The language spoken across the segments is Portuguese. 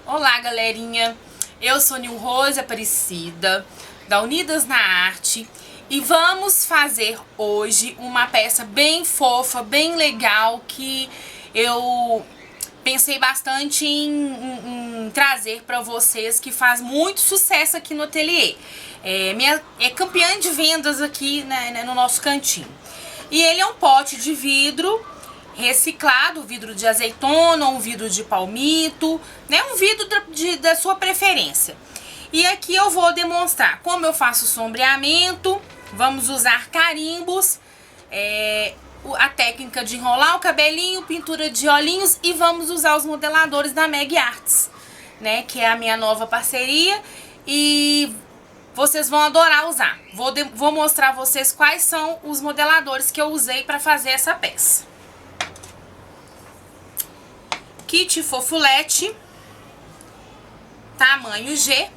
Olá, galerinha! Eu sou Nilrose Aparecida, da Unidas na Arte, e vamos fazer hoje uma peça bem fofa, bem legal, que eu pensei bastante em trazer para vocês, que faz muito sucesso aqui no ateliê. É campeã de vendas aqui, né, no nosso cantinho. E ele é um pote de vidro reciclado, vidro de azeitona, um vidro de palmito, né, um vidro da sua preferência. E aqui eu vou demonstrar como eu faço sombreamento. Vamos usar carimbos, a técnica de enrolar o cabelinho, pintura de olhinhos, e vamos usar os modeladores da Meg Arts, né, que é a minha nova parceria, e vocês vão adorar usar. Vou mostrar a vocês quais são os modeladores que eu usei para fazer essa peça. Kit Fofolete, tamanho G,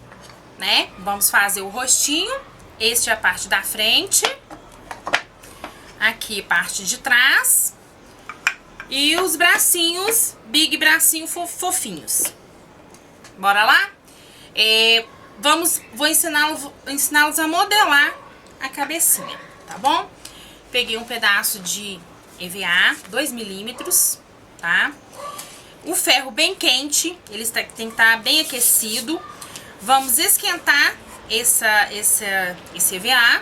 né? Vamos fazer o rostinho. Este é a parte da frente. Aqui, parte de trás. E os bracinhos, big bracinho fofinhos. Bora lá? Vou ensiná-los a modelar a cabecinha, tá bom? Peguei um pedaço de EVA, 2 milímetros, tá? O ferro bem quente, ele tem que estar bem aquecido. Vamos esquentar esse EVA.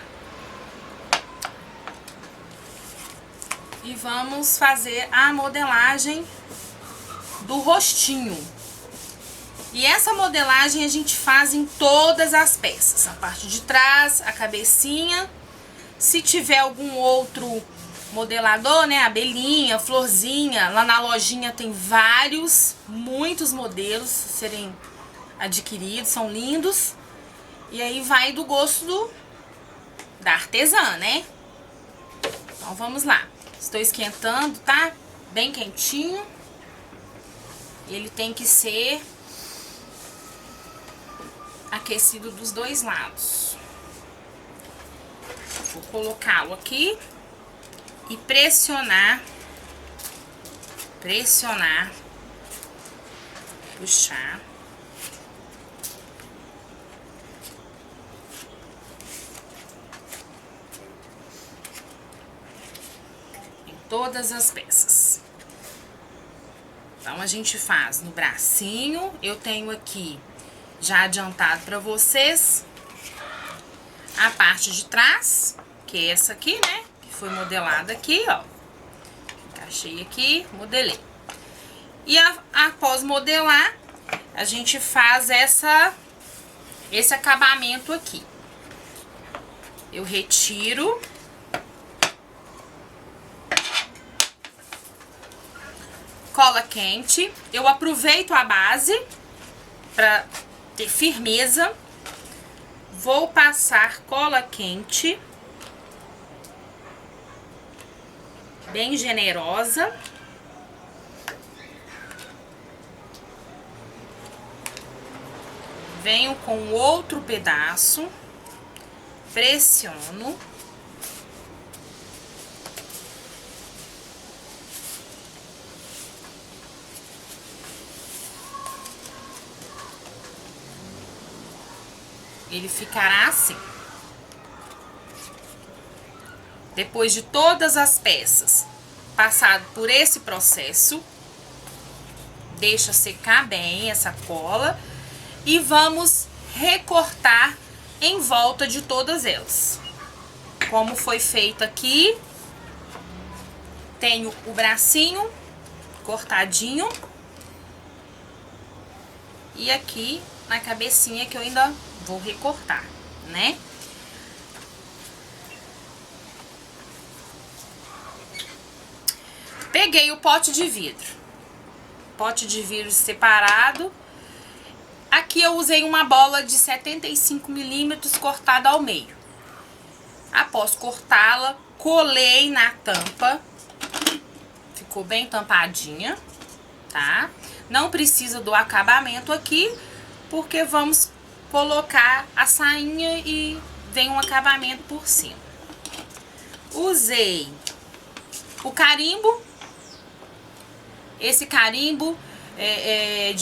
E vamos fazer a modelagem do rostinho. E essa modelagem a gente faz em todas as peças. A parte de trás, a cabecinha. Se tiver algum outro modelador, né, abelhinha, florzinha, lá na lojinha tem muitos modelos a serem adquiridos, são lindos. E aí vai do gosto da artesã, né? Então vamos lá. Estou esquentando, tá? Bem quentinho. Ele tem que ser aquecido dos dois lados. Vou colocá-lo aqui e pressionar, puxar. Em todas as peças. Então a gente faz no bracinho. Eu tenho aqui já adiantado para vocês a parte de trás, que é essa aqui, né? Foi modelada aqui, ó. Encaixei aqui, modelei. E após modelar, a gente faz esse acabamento aqui. Eu retiro. Cola quente. Eu aproveito a base para ter firmeza. Vou passar cola quente. Bem generosa. Venho com outro pedaço, pressiono. Ele ficará assim. Depois de todas as peças passado por esse processo, deixa secar bem essa cola e vamos recortar em volta de todas elas. Como foi feito aqui, tenho o bracinho cortadinho e aqui na cabecinha que eu ainda vou recortar, né? Peguei o pote de vidro separado. Aqui eu usei uma bola de 75 milímetros cortada ao meio. Após cortá-la, colei na tampa. Ficou bem tampadinha, tá? Não precisa do acabamento aqui, porque vamos colocar a sainha e vem um acabamento por cima. Usei o carimbo. Esse carimbo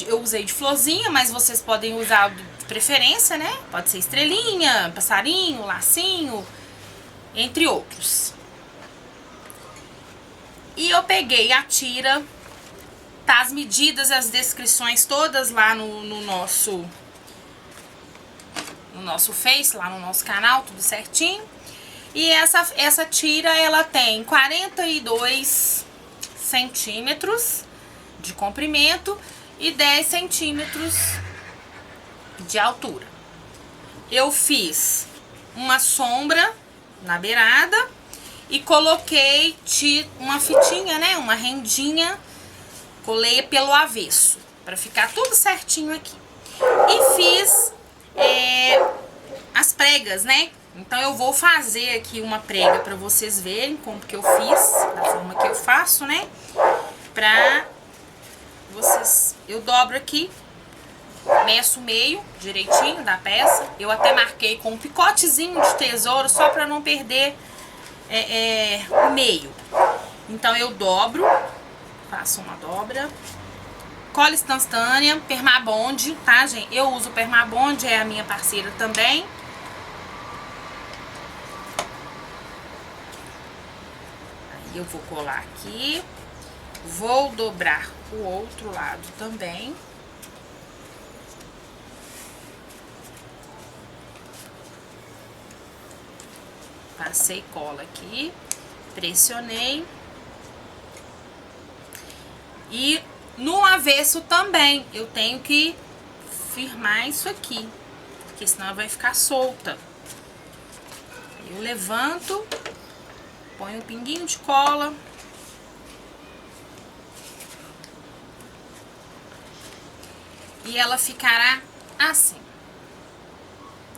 eu usei de florzinha, mas vocês podem usar de preferência, né? Pode ser estrelinha, passarinho, lacinho, entre outros. E eu peguei a tira, tá as medidas, as descrições todas lá no nosso Face, lá no nosso canal, tudo certinho. E essa tira, ela tem 42 centímetros de comprimento e 10 centímetros de altura. Eu fiz uma sombra na beirada e coloquei uma fitinha, né, uma rendinha, colei pelo avesso, para ficar tudo certinho aqui. E fiz as pregas, né? Então eu vou fazer aqui uma prega para vocês verem como que eu fiz, da forma que eu faço, né? Pra vocês, eu dobro aqui, meço o meio direitinho da peça. Eu até marquei com um picotezinho de tesouro só para não perder o meio. Então eu dobro, faço uma dobra. Cola instantânea, Permabond, tá, gente? Eu uso Permabond, é a minha parceira também. Aí eu vou colar aqui. Vou dobrar o outro lado também. Passei cola aqui, pressionei. E no avesso também, eu tenho que firmar isso aqui, porque senão vai ficar solta. Eu levanto, ponho um pinguinho de cola. E ela ficará assim,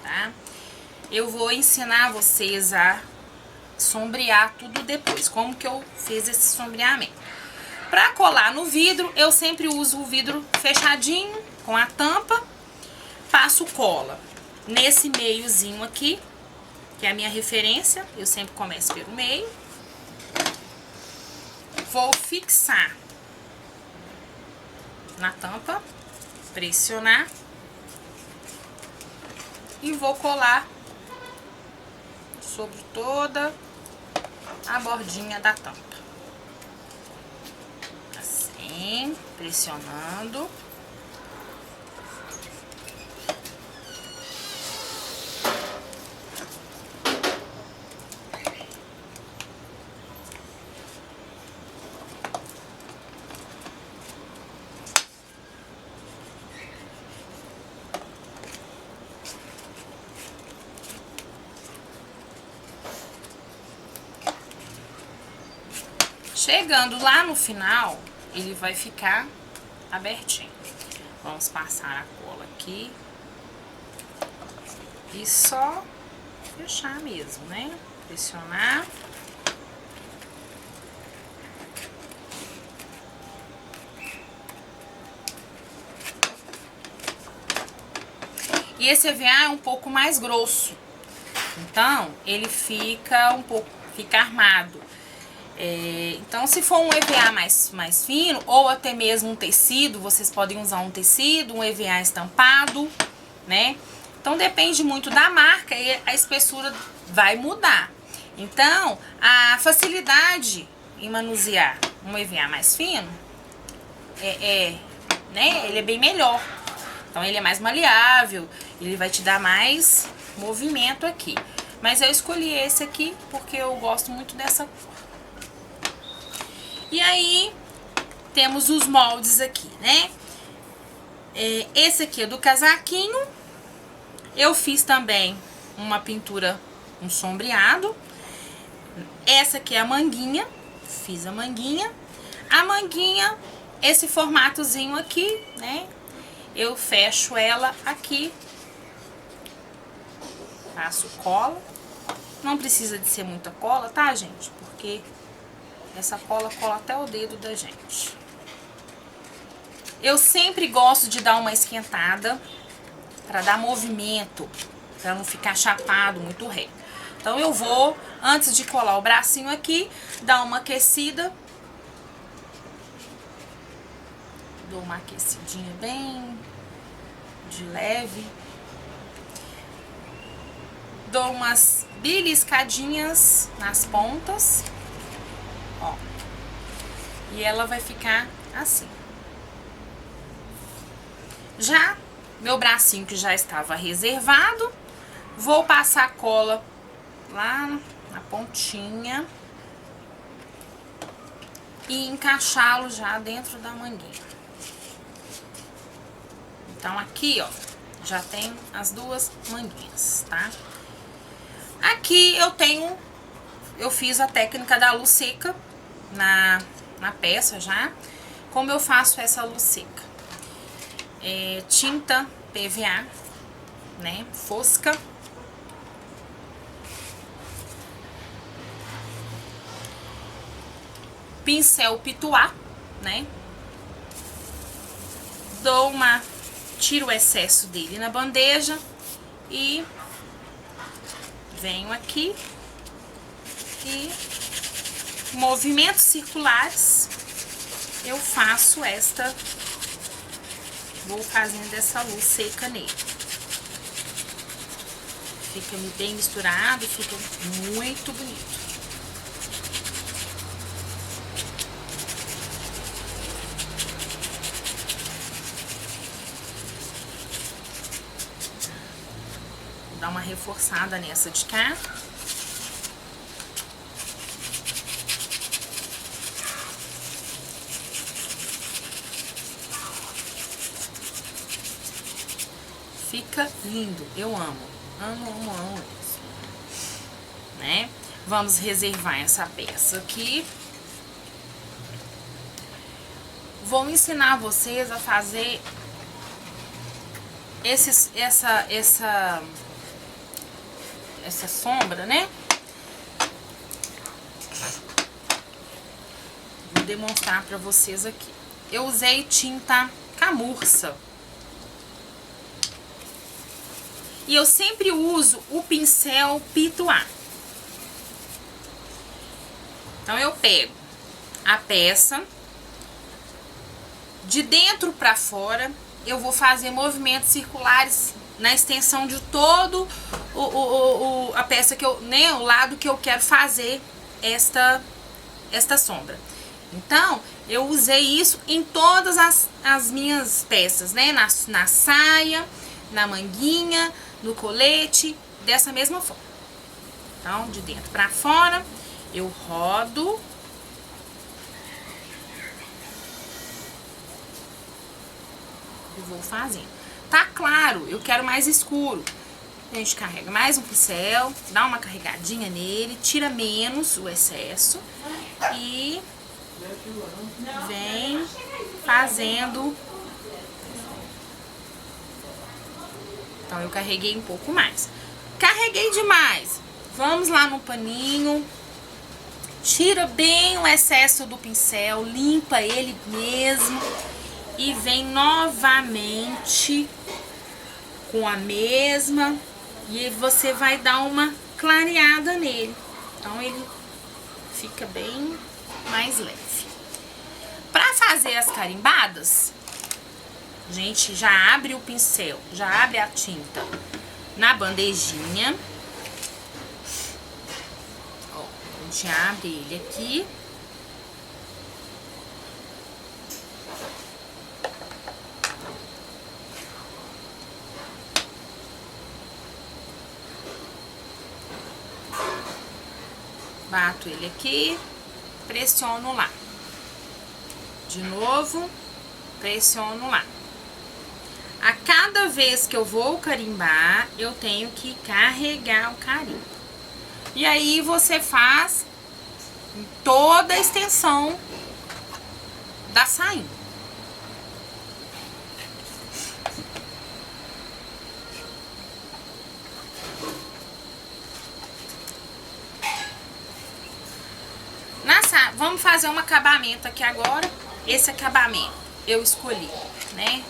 tá? Eu vou ensinar vocês a sombrear tudo depois, como que eu fiz esse sombreamento. Pra colar no vidro, eu sempre uso o vidro fechadinho, com a tampa. Passo cola nesse meiozinho aqui, que é a minha referência. Eu sempre começo pelo meio. Vou fixar na tampa, pressionar. E vou colar sobre toda a bordinha da tampa. Assim, pressionando. Chegando lá no final, ele vai ficar abertinho. Vamos passar a cola aqui. E só fechar mesmo, né? Pressionar. E esse EVA é um pouco mais grosso. Então, ele fica fica armado. Então, se for um EVA mais fino, ou até mesmo um tecido, vocês podem usar um tecido, um EVA estampado, né? Então, depende muito da marca e a espessura vai mudar. Então, a facilidade em manusear um EVA mais fino, né? Ele é bem melhor. Então, ele é mais maleável, ele vai te dar mais movimento aqui. Mas eu escolhi esse aqui porque eu gosto muito dessa cor. E aí, temos os moldes aqui, né? Esse aqui é do casaquinho. Eu fiz também uma pintura, um sombreado. Essa aqui é a manguinha. Fiz a manguinha. A manguinha, esse formatozinho aqui, né? Eu fecho ela aqui. Passo cola. Não precisa de ser muita cola, tá, gente? Porque essa cola cola até o dedo da gente. Eu sempre gosto de dar uma esquentada para dar movimento, para não ficar chapado muito reto. Então eu vou, antes de colar o bracinho aqui, dar uma aquecida. Dou uma aquecidinha bem de leve. Dou umas beliscadinhas nas pontas, ó. E ela vai ficar assim. Já meu bracinho que já estava reservado, vou passar a cola lá na pontinha e encaixá-lo já dentro da manguinha. Então aqui, ó, já tem as duas manguinhas, tá? Aqui eu fiz a técnica da luz seca na peça já. Como eu faço essa luz seca? Tinta PVA, né, fosca. Pincel pituá, né? Tiro o excesso dele na bandeja e venho aqui e movimentos circulares eu faço vou fazendo essa luz seca nele. Fica bem misturado, fica muito bonito. Vou dar uma reforçada nessa de cá. Fica lindo, eu amo. Amo isso, né? Vamos reservar essa peça aqui. Vou ensinar vocês a fazer essa sombra, né? Vou demonstrar pra vocês aqui. Eu usei tinta camurça. E eu sempre uso o pincel pituá. Então, eu pego a peça, de dentro pra fora, eu vou fazer movimentos circulares na extensão de todo a peça que eu, né, o lado que eu quero fazer esta sombra. Então, eu usei isso em todas as minhas peças, né, na saia, na manguinha, no colete, dessa mesma forma. Então, de dentro pra fora, eu rodo. E vou fazendo. Tá claro, eu quero mais escuro. A gente carrega mais um pincel, dá uma carregadinha nele, tira menos o excesso e vem fazendo. Então, eu carreguei um pouco mais. Carreguei demais. Vamos lá no paninho. Tira bem o excesso do pincel. Limpa ele mesmo. E vem novamente com a mesma. E você vai dar uma clareada nele. Então, ele fica bem mais leve. Pra fazer as carimbadas, a gente já abre o pincel, já abre a tinta na bandejinha. Ó, a gente abre ele aqui. Bato ele aqui, pressiono lá. De novo, pressiono lá. A cada vez que eu vou carimbar, eu tenho que carregar o carimbo. E aí, você faz em toda a extensão da sainha. Vamos fazer um acabamento aqui agora. Esse acabamento eu escolhi, né?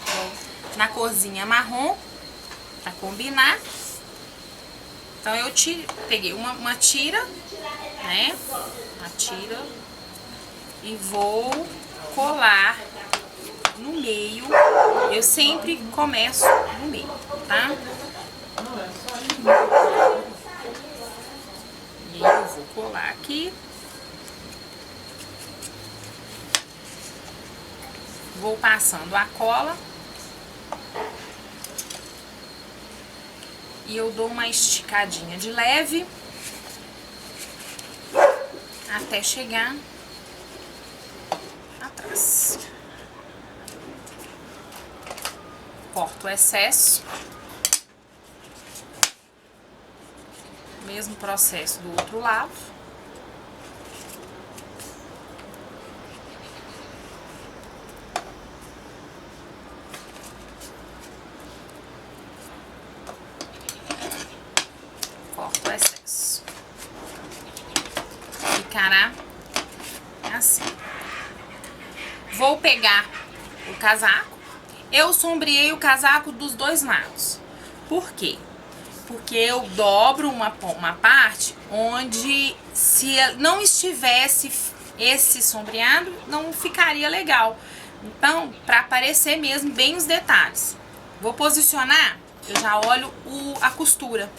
Na corzinha marrom, pra combinar. Então, eu peguei uma tira, né? Uma tira. E vou colar no meio. Eu sempre começo no meio, tá? E aí eu vou colar aqui. Vou passando a cola. E eu dou uma esticadinha de leve até chegar atrás. Corto o excesso. Mesmo processo do outro lado. Corto o excesso. Ficará assim. Vou pegar o casaco. Eu sombreei o casaco dos dois lados. Por quê? Porque eu dobro uma parte onde, se não estivesse esse sombreado, não ficaria legal. Então, para aparecer mesmo bem os detalhes. Vou posicionar, eu já olho a costura.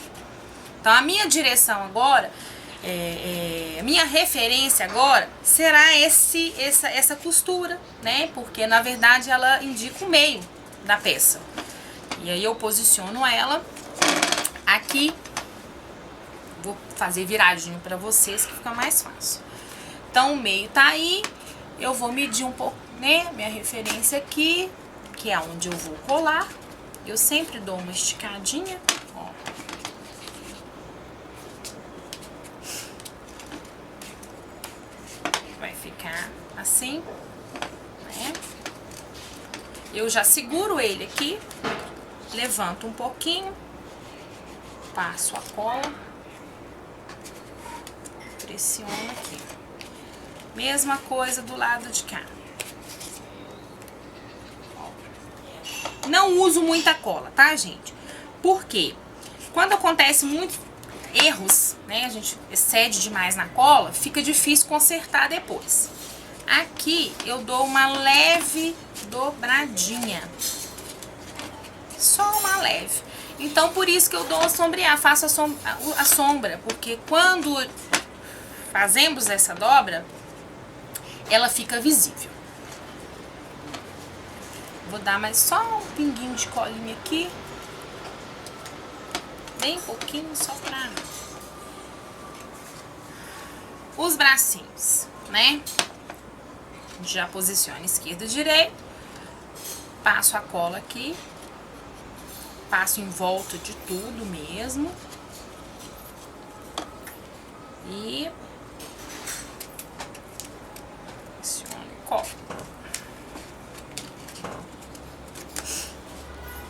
Então, a minha direção agora, a minha referência agora será essa costura, né? Porque, na verdade, ela indica o meio da peça. E aí eu posiciono ela aqui. Vou fazer viradinho pra vocês que fica mais fácil. Então, o meio tá aí. Eu vou medir um pouco, né? Minha referência aqui, que é onde eu vou colar. Eu sempre dou uma esticadinha, ó. Vai ficar assim, né? Eu já seguro ele aqui, levanto um pouquinho, passo a cola, pressiono aqui. Mesma coisa do lado de cá. Não uso muita cola, tá, gente? Por quê? Quando acontece muitos erros, né, a gente excede demais na cola, fica difícil consertar depois. Aqui eu dou uma leve dobradinha. Só uma leve. Então, por isso que eu dou a sombrear, faço a sombra, porque quando fazemos essa dobra, ela fica visível. Vou dar mais só um pinguinho de colinha aqui. Bem pouquinho, só pra... Os bracinhos, né? Já posiciona esquerda e direita. Passo a cola aqui. Passo em volta de tudo mesmo. E... pressiono e colo.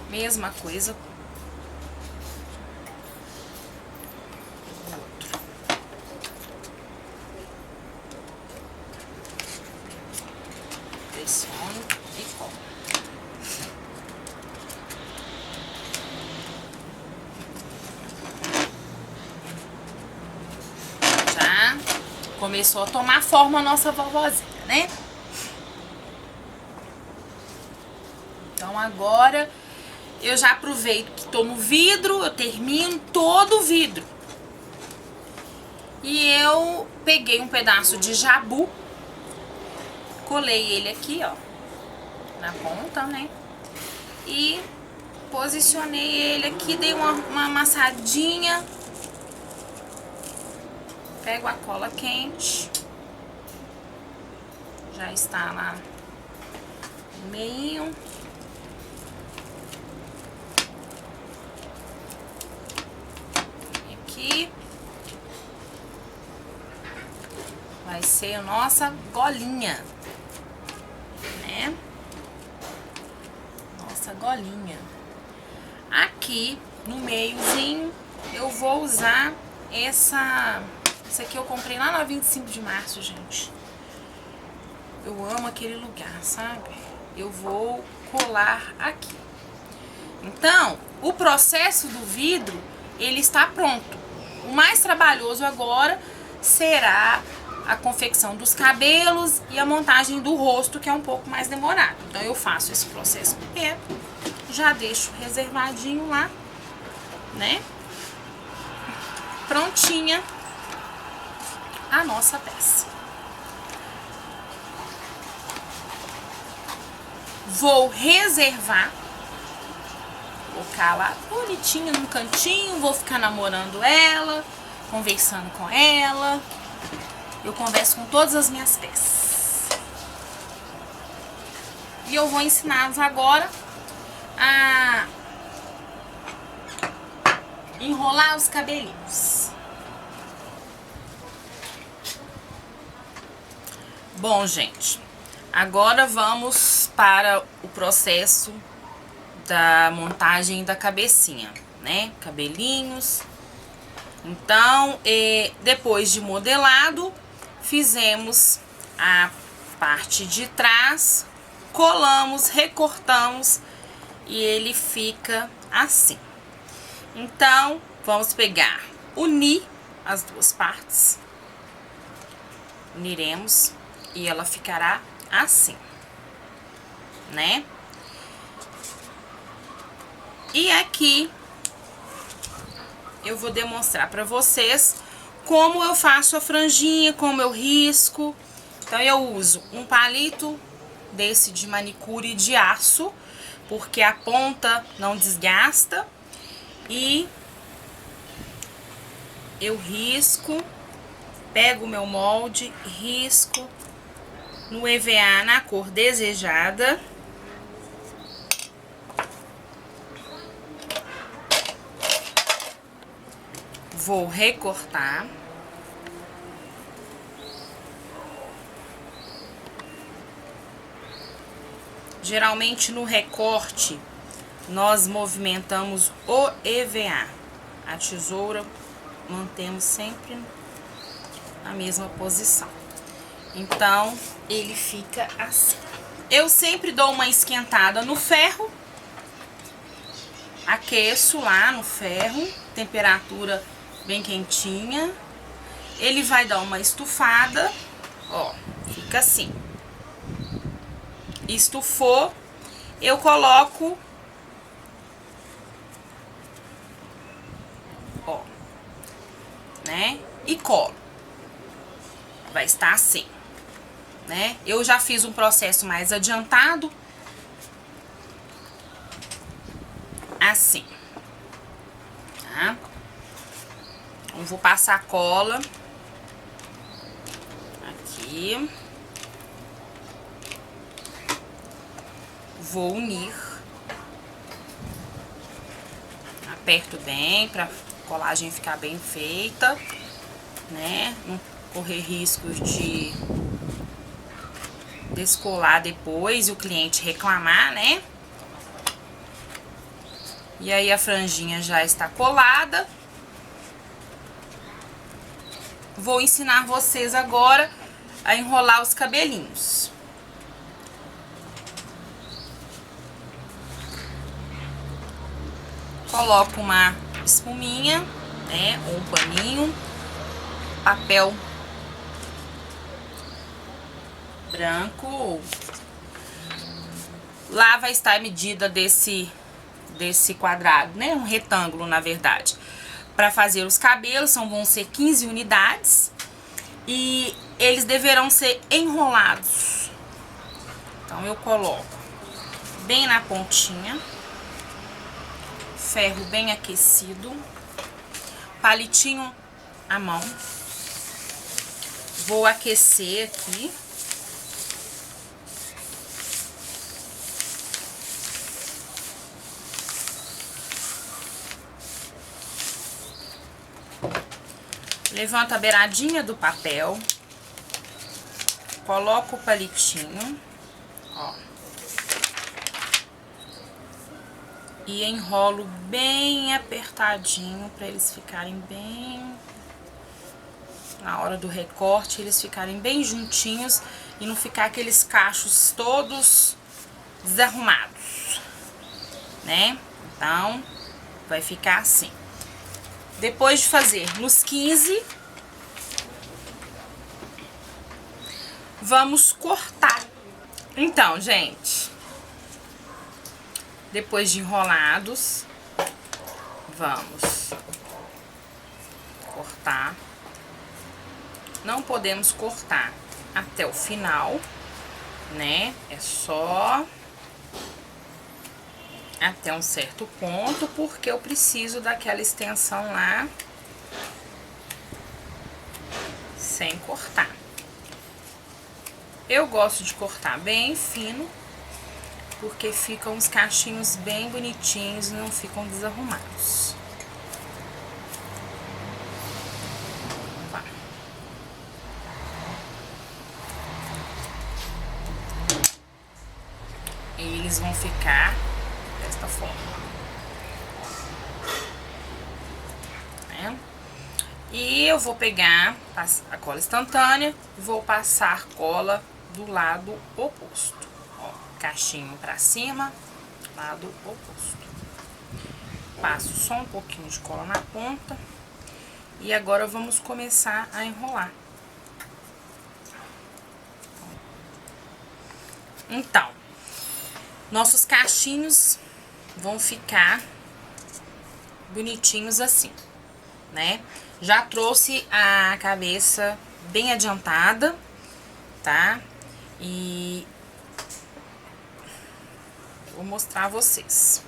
Mesma coisa. Outro. Pressiono e colo. Já começou a tomar forma a nossa vovozinha, né? Então agora eu já aproveito que tô no vidro, eu termino todo o vidro. E eu peguei um pedaço de jabu, colei ele aqui, ó, na ponta, né? E posicionei ele aqui, dei uma amassadinha. Pego a cola quente. Já está lá no meio. Aqui. Vai ser a nossa golinha, né? Nossa golinha. Aqui no meiozinho eu vou usar essa aqui eu comprei lá na 25 de março, gente. Eu amo aquele lugar, sabe? Eu vou colar aqui. Então, o processo do vidro, ele está pronto. O mais trabalhoso agora será a confecção dos cabelos e a montagem do rosto, que é um pouco mais demorado. Então eu faço esse processo primeiro, já deixo reservadinho lá, né? Prontinha a nossa peça. Vou reservar, colocar lá bonitinha num cantinho, vou ficar namorando ela, conversando com ela. Eu converso com todas as minhas peças. E eu vou ensiná-los agora a enrolar os cabelinhos. Bom, gente, agora vamos para o processo da montagem da cabecinha, né? Cabelinhos. Então, depois de modelado, fizemos a parte de trás, colamos, recortamos e ele fica assim. Então, vamos pegar, unir as duas partes, uniremos e ela ficará assim, né? E aqui eu vou demonstrar pra vocês como eu faço a franjinha, como eu risco. Então eu uso um palito desse de manicure de aço, porque a ponta não desgasta. E eu risco, pego o meu molde, risco no EVA na cor desejada. Vou recortar. Geralmente no recorte nós movimentamos o EVA. A tesoura mantemos sempre na mesma posição. Então ele fica assim. Eu sempre dou uma esquentada no ferro. Aqueço lá no ferro, temperatura bem quentinha. Ele vai dar uma estufada, ó, fica assim. Estufou, eu coloco, ó, né? E colo. Vai estar assim, né? Eu já fiz um processo mais adiantado. Assim, tá? Eu vou passar cola aqui. Vou unir. Aperto bem pra colagem ficar bem feita, né? Não correr riscos de descolar depois e o cliente reclamar, né? E aí a franjinha já está colada. Vou ensinar vocês agora a enrolar os cabelinhos. Coloco uma espuminha, né, ou um paninho, papel branco. Lá vai estar a medida desse quadrado, né, um retângulo na verdade. Para fazer os cabelos vão ser 15 unidades e eles deverão ser enrolados. Então eu coloco bem na pontinha. Ferro bem aquecido, palitinho à mão. Vou aquecer aqui. Levanto a beiradinha do papel, coloco o palitinho, ó. E enrolo bem apertadinho para eles ficarem bem... Na hora do recorte, eles ficarem bem juntinhos e não ficar aqueles cachos todos desarrumados, né? Então, vai ficar assim. Depois de fazer nos 15, vamos cortar. Então, gente, depois de enrolados, vamos cortar. Não podemos cortar até o final, né? É só até um certo ponto, porque eu preciso daquela extensão lá sem cortar. Eu gosto de cortar bem fino, porque ficam uns cachinhos bem bonitinhos e não ficam desarrumados. Vai. E eles vão ficar desta forma, né? E eu vou pegar a cola instantânea e vou passar cola do lado oposto. Ó, cachinho pra cima, lado oposto. Passo só um pouquinho de cola na ponta. E agora vamos começar a enrolar. Então, nossos cachinhos vão ficar bonitinhos assim, né? Já trouxe a cabeça bem adiantada, tá? E vou mostrar a vocês.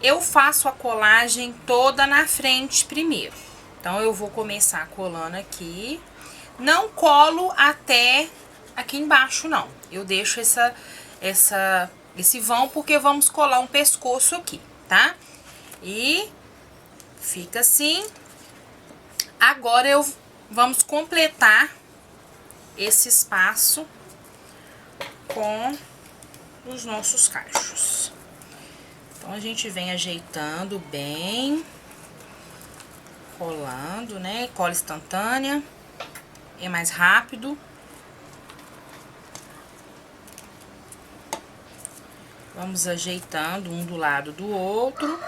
Eu faço a colagem toda na frente primeiro. Então, eu vou começar colando aqui. Não colo até aqui embaixo, não. Eu deixo esse vão, porque vamos colar um pescoço aqui, tá? E fica assim. Agora, vamos completar esse espaço com os nossos cachos. Então, a gente vem ajeitando bem, colando, né? Cola instantânea, é mais rápido. Vamos ajeitando um do lado do outro.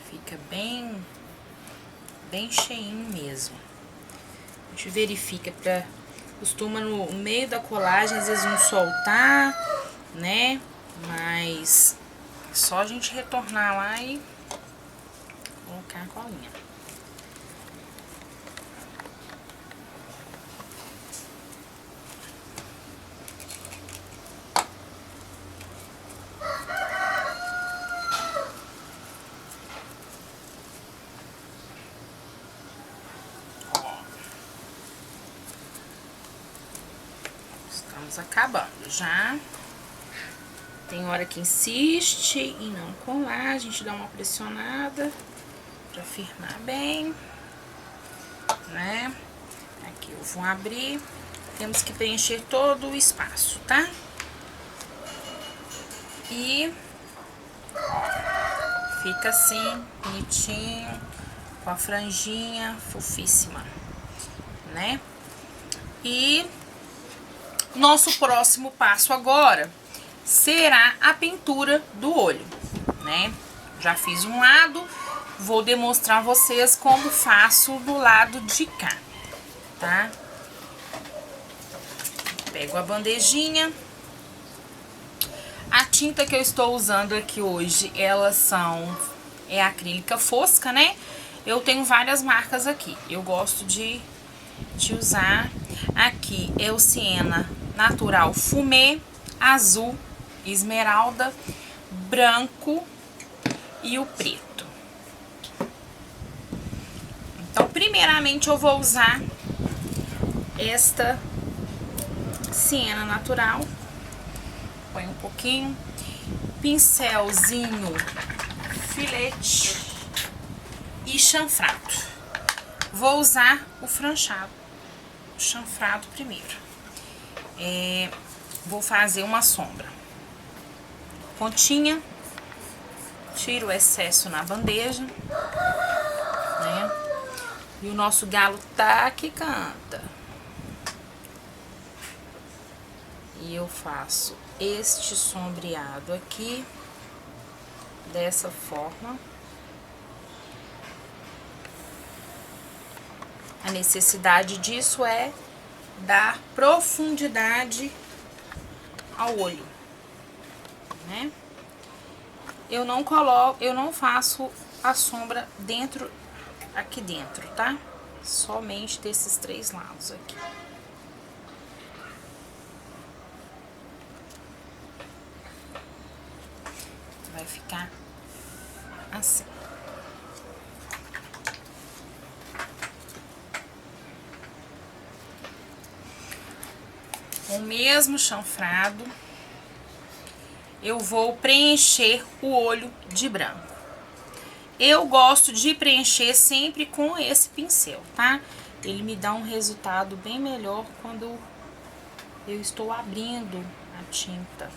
Fica bem cheinho mesmo. A gente verifica costuma no meio da colagem, às vezes não soltar, né? Mas é só a gente retornar lá e colocar a colinha. Estamos acabando já. Tem hora que insiste em não colar, a gente dá uma pressionada pra firmar bem, né? Aqui eu vou abrir, temos que preencher todo o espaço, tá? E ó, fica assim, bonitinho, com a franjinha fofíssima, né? E nosso próximo passo agora será a pintura do olho, né? Já fiz um lado, vou demonstrar a vocês como faço do lado de cá, tá? Pego a bandejinha. A tinta que eu estou usando aqui hoje, é acrílica fosca, né? Eu tenho várias marcas aqui. Eu gosto de usar. Aqui é o Siena Natural Fumê, azul, esmeralda, branco e o preto. Então, primeiramente, eu vou usar esta Siena Natural. Põe um pouquinho. Pincelzinho filete e chanfrado. Vou usar o franchado, o chanfrado primeiro. Vou fazer uma sombra. Pontinha, tiro o excesso na bandeja, né? E o nosso galo tá que canta. E eu faço este sombreado aqui, dessa forma. A necessidade disso é dar profundidade ao olho, né? Eu não faço a sombra aqui dentro, tá? Somente desses 3 lados aqui. Vai ficar assim. Com o mesmo chanfrado, eu vou preencher o olho de branco. Eu gosto de preencher sempre com esse pincel, tá? Ele me dá um resultado bem melhor quando eu estou abrindo a tinta.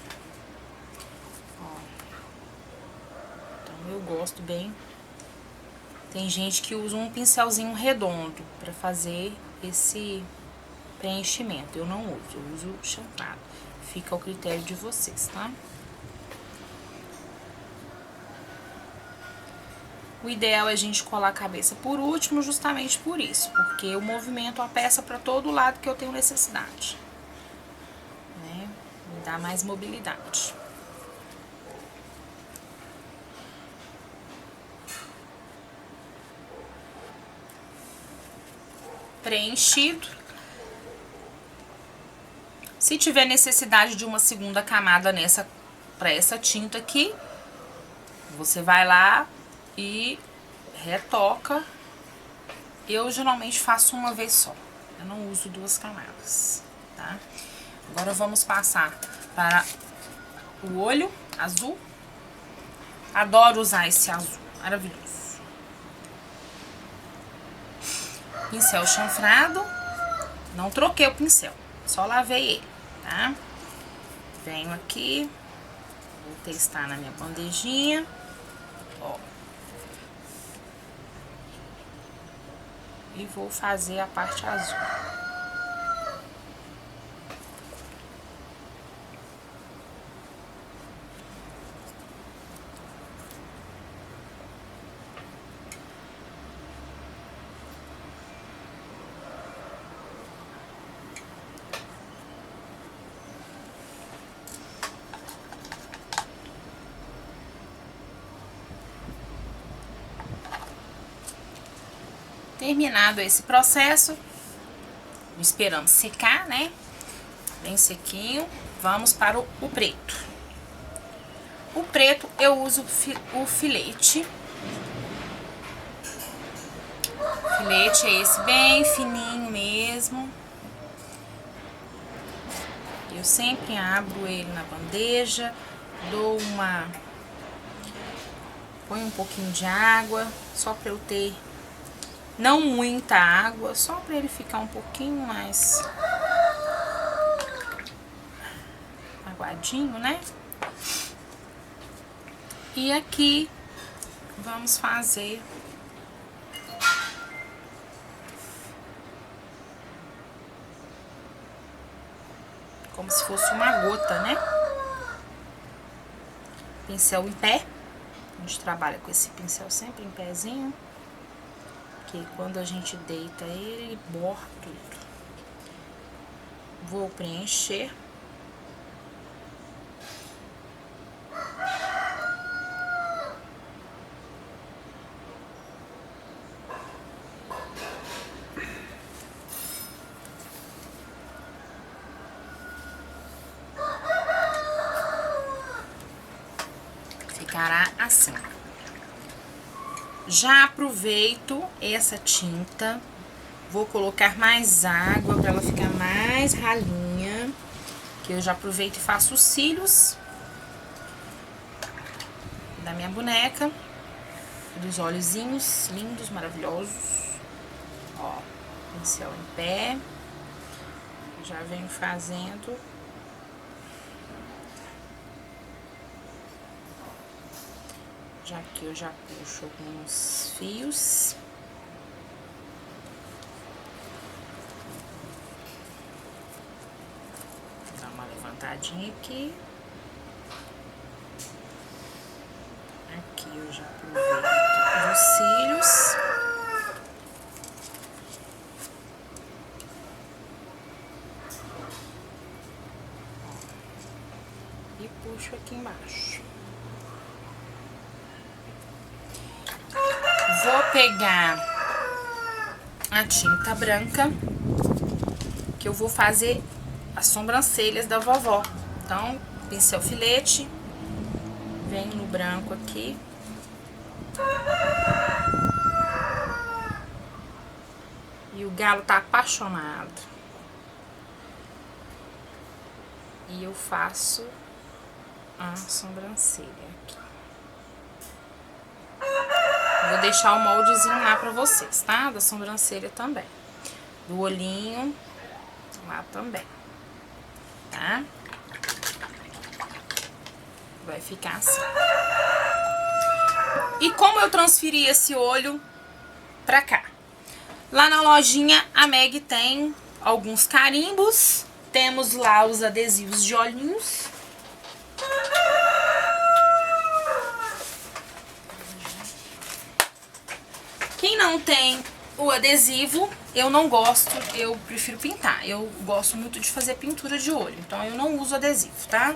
Ó. Então, eu gosto bem. Tem gente que usa um pincelzinho redondo para fazer esse preenchimento. Eu não uso, eu uso chanfrado. Fica ao critério de vocês, tá? O ideal é a gente colar a cabeça por último, justamente por isso, porque eu movimento a peça para todo lado que eu tenho necessidade, né? Me dá mais mobilidade. Preenchido. Se tiver necessidade de uma segunda camada para essa tinta aqui, você vai lá e retoca. Eu geralmente faço uma vez só, eu não uso 2 camadas, tá? Agora vamos passar para o olho azul. Adoro usar esse azul, maravilhoso. Pincel chanfrado, não troquei o pincel, só lavei ele, tá? Venho aqui, vou testar na minha bandejinha, ó. E vou fazer a parte azul. Terminado esse processo, esperamos secar, né? Bem sequinho. Vamos para o preto. O preto eu uso o filete. O filete é esse bem fininho mesmo. Eu sempre abro ele na bandeja, ponho um pouquinho de água, só para eu ter não muita água, só para ele ficar um pouquinho mais aguadinho, né? E aqui vamos fazer como se fosse uma gota, né? Pincel em pé. A gente trabalha com esse pincel sempre em pezinho, porque quando a gente deita ele borra tudo. Vou preencher. Ficará assim. Já aproveito essa tinta, vou colocar mais água para ela ficar mais ralinha, que eu já aproveito e faço os cílios da minha boneca, dos olhozinhos lindos, maravilhosos. Ó, pincel em pé, já venho fazendo. Já que eu já puxo alguns fios. Dá uma levantadinha aqui. embaixo, aqui embaixo. Vou pegar a tinta branca, que eu vou fazer as sobrancelhas da vovó. Então, pincel filete, venho no branco aqui. E o galo tá apaixonado. E eu faço a sobrancelha aqui. Vou deixar o moldezinho lá pra vocês, tá? Da sobrancelha também. Do olhinho lá também, tá? Vai ficar assim. E como eu transferi esse olho pra cá? Lá na lojinha, a Meg tem alguns carimbos. Temos lá os adesivos de olhinhos. Quem não tem o adesivo, eu não gosto, eu prefiro pintar. Eu gosto muito de fazer pintura de olho, então eu não uso adesivo, tá?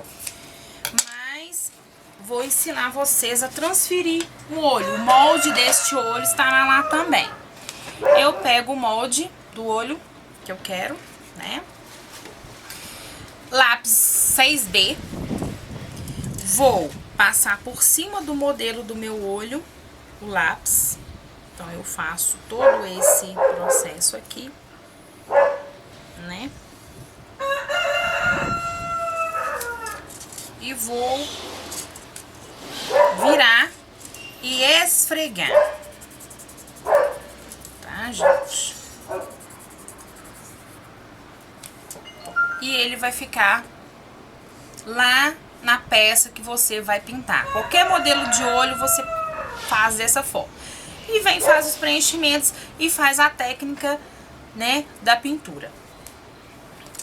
Mas vou ensinar vocês a transferir o olho. O molde deste olho estará lá também. Eu pego o molde do olho que eu quero, né? Lápis 6B. Vou passar por cima do modelo do meu olho o lápis. Então, eu faço todo esse processo aqui, né? E vou virar e esfregar. Tá, gente? E ele vai ficar lá na peça que você vai pintar. Qualquer modelo de olho você faz dessa forma. E vem, faz os preenchimentos e faz a técnica, né, da pintura.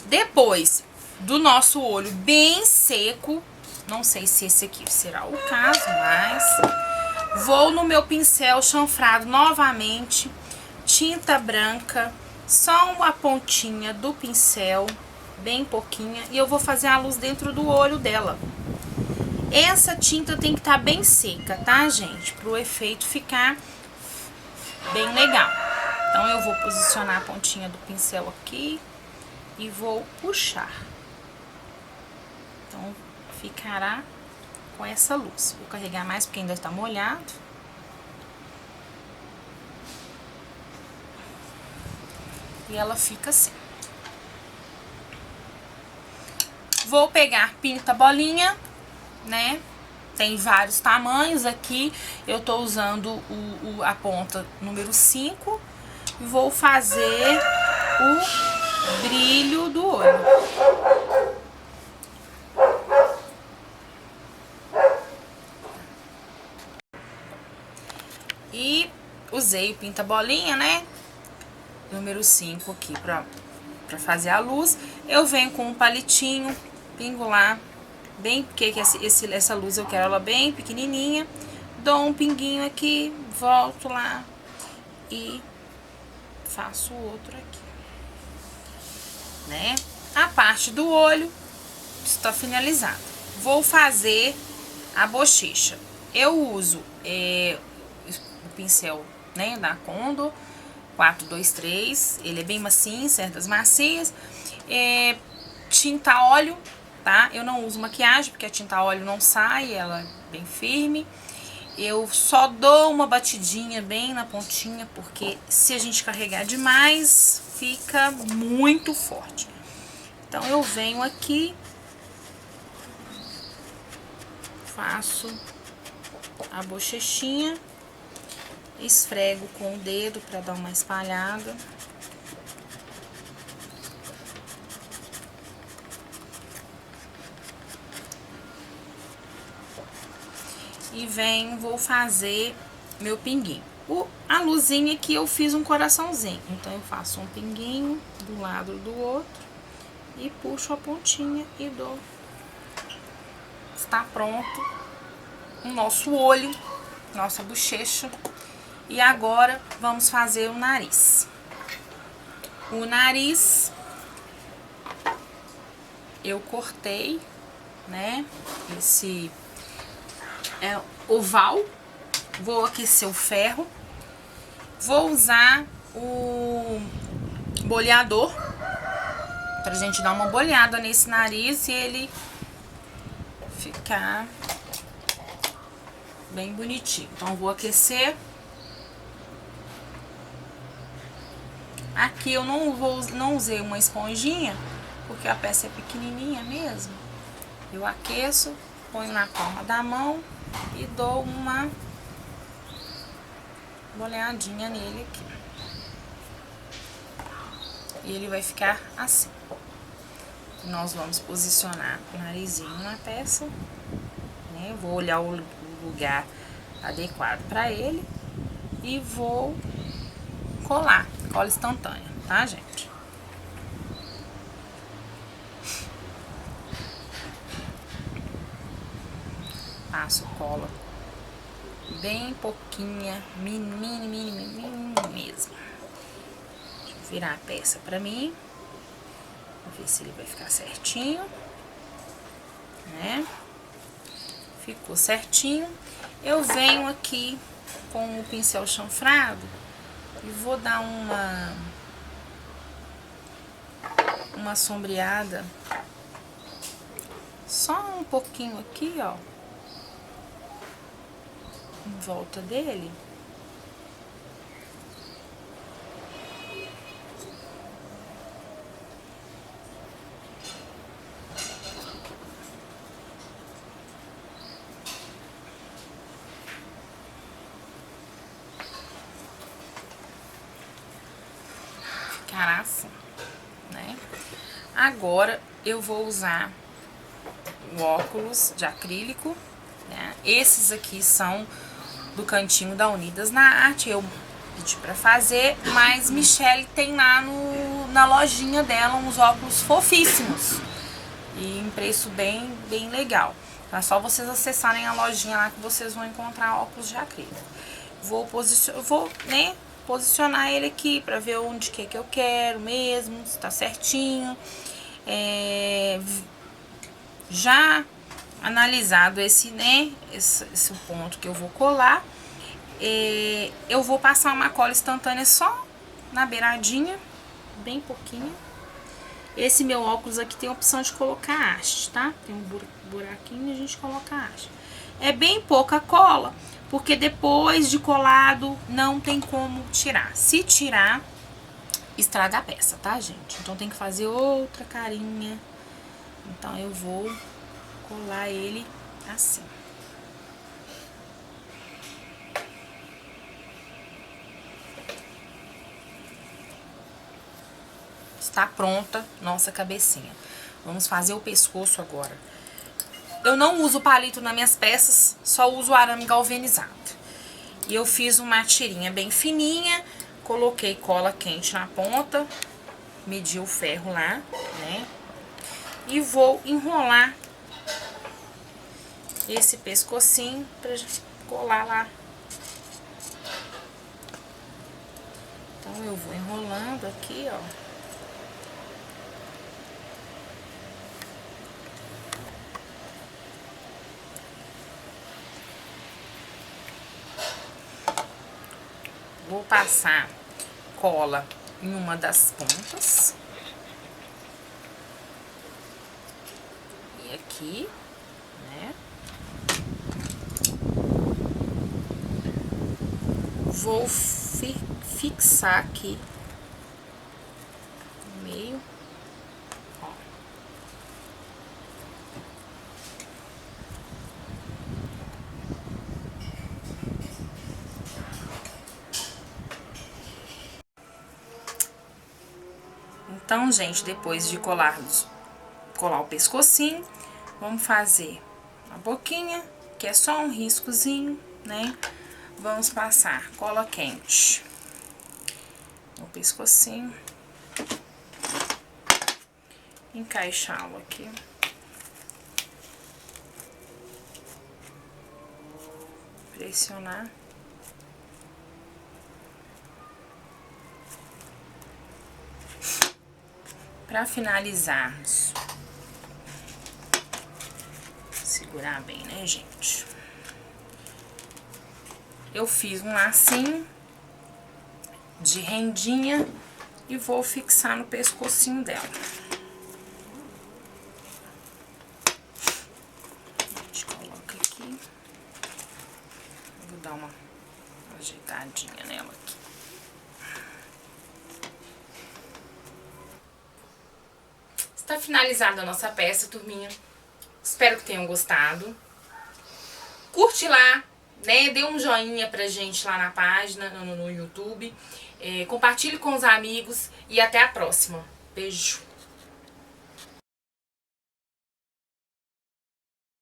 Depois do nosso olho bem seco, não sei se esse aqui será o caso, mas vou no meu pincel chanfrado novamente, tinta branca, só uma pontinha do pincel, bem pouquinha, e eu vou fazer a luz dentro do olho dela. Essa tinta tem que estar bem seca, tá, gente? Para o efeito ficar bem legal. Então, eu vou posicionar a pontinha do pincel aqui e vou puxar. Então, ficará com essa luz. Vou carregar mais porque ainda está molhado. E ela fica assim. Vou pegar pinta bolinha, né? Tem vários tamanhos aqui. Eu tô usando a ponta número 5. E vou fazer o brilho do olho. E usei o pinta bolinha, né? Número 5 aqui pra fazer a luz. Eu venho com um palitinho, pingo lá. Bem, porque essa luz eu quero ela bem pequenininha. Dou um pinguinho aqui, volto lá e faço o outro aqui, né? A parte do olho está finalizada. Vou fazer a bochecha. Eu uso o pincel, né, da Condor 423. Ele é bem macio, certas macias. Tinta óleo. Tá? Eu não uso maquiagem, porque a tinta a óleo não sai, ela é bem firme. Eu só dou uma batidinha bem na pontinha, porque se a gente carregar demais, fica muito forte. Então, eu venho aqui, faço a bochechinha, esfrego com o dedo pra dar uma espalhada. E vou fazer meu pinguinho. A luzinha aqui eu fiz um coraçãozinho. Então, eu faço um pinguinho do lado do outro. E puxo a pontinha e dou. Está pronto o nosso olho, nossa bochecha. E agora, vamos fazer o nariz. O nariz, eu cortei né? Esse é oval. Vou aquecer o ferro. Vou usar o boleador pra gente dar uma boleada nesse nariz e ele ficar bem bonitinho. Então, vou aquecer. Aqui eu não usei uma esponjinha, porque a peça é pequenininha mesmo. Eu aqueço, ponho na palma da mão e dou uma boleadinha nele aqui. E ele vai ficar assim. Nós vamos posicionar o narizinho na peça, né? Vou olhar o lugar adequado para ele e vou colar, cola instantânea, tá, gente? Passo cola bem pouquinha, mini mesmo. Deixa eu virar a peça pra mim, ver se ele vai ficar certinho, né? Ficou certinho. Eu venho aqui com o pincel chanfrado e vou dar uma sombreada, só um pouquinho aqui, ó, em volta dele. Ficará assim, né? Agora eu vou usar o óculos de acrílico, né? Esses aqui são do cantinho da Unidas na Arte, eu pedi pra fazer, mas Michelle tem lá na lojinha dela uns óculos fofíssimos e em preço bem legal. Então é só vocês acessarem a lojinha lá que vocês vão encontrar óculos de acrílico. Vou posicionar ele aqui pra ver onde que eu quero mesmo, se tá certinho. Já analisado esse ponto que eu vou colar, eu vou passar uma cola instantânea só na beiradinha, bem pouquinho. Esse meu óculos aqui tem a opção de colocar haste, tá? Tem um buraquinho e a gente coloca a haste. É bem pouca cola, porque depois de colado não tem como tirar. Se tirar, estraga a peça, tá, gente? Então tem que fazer outra carinha. Então eu vou colar ele assim. Está pronta nossa cabecinha. Vamos fazer o pescoço agora. Eu não uso palito nas minhas peças, só uso arame galvanizado. E eu fiz uma tirinha bem fininha, coloquei cola quente na ponta, medi o ferro lá, né? E vou enrolar esse pescocinho pra colar lá. Então eu vou enrolando aqui, ó. Vou passar cola em uma das pontas. E aqui, né? Vou fixar aqui no meio. Ó. Então, gente, depois de colar o pescocinho, vamos fazer a boquinha, que é só um riscozinho, né? Vamos passar cola quente no pescocinho, encaixá-lo aqui. Pressionar. Para finalizarmos segurar bem, né, gente? Eu fiz um lacinho de rendinha e vou fixar no pescocinho dela. A gente coloca aqui. Vou dar uma ajeitadinha nela aqui. Está finalizada a nossa peça, turminha. Espero que tenham gostado. Curte lá, né? Dê um joinha pra gente lá na página, no YouTube. Compartilhe com os amigos e até a próxima. Beijo!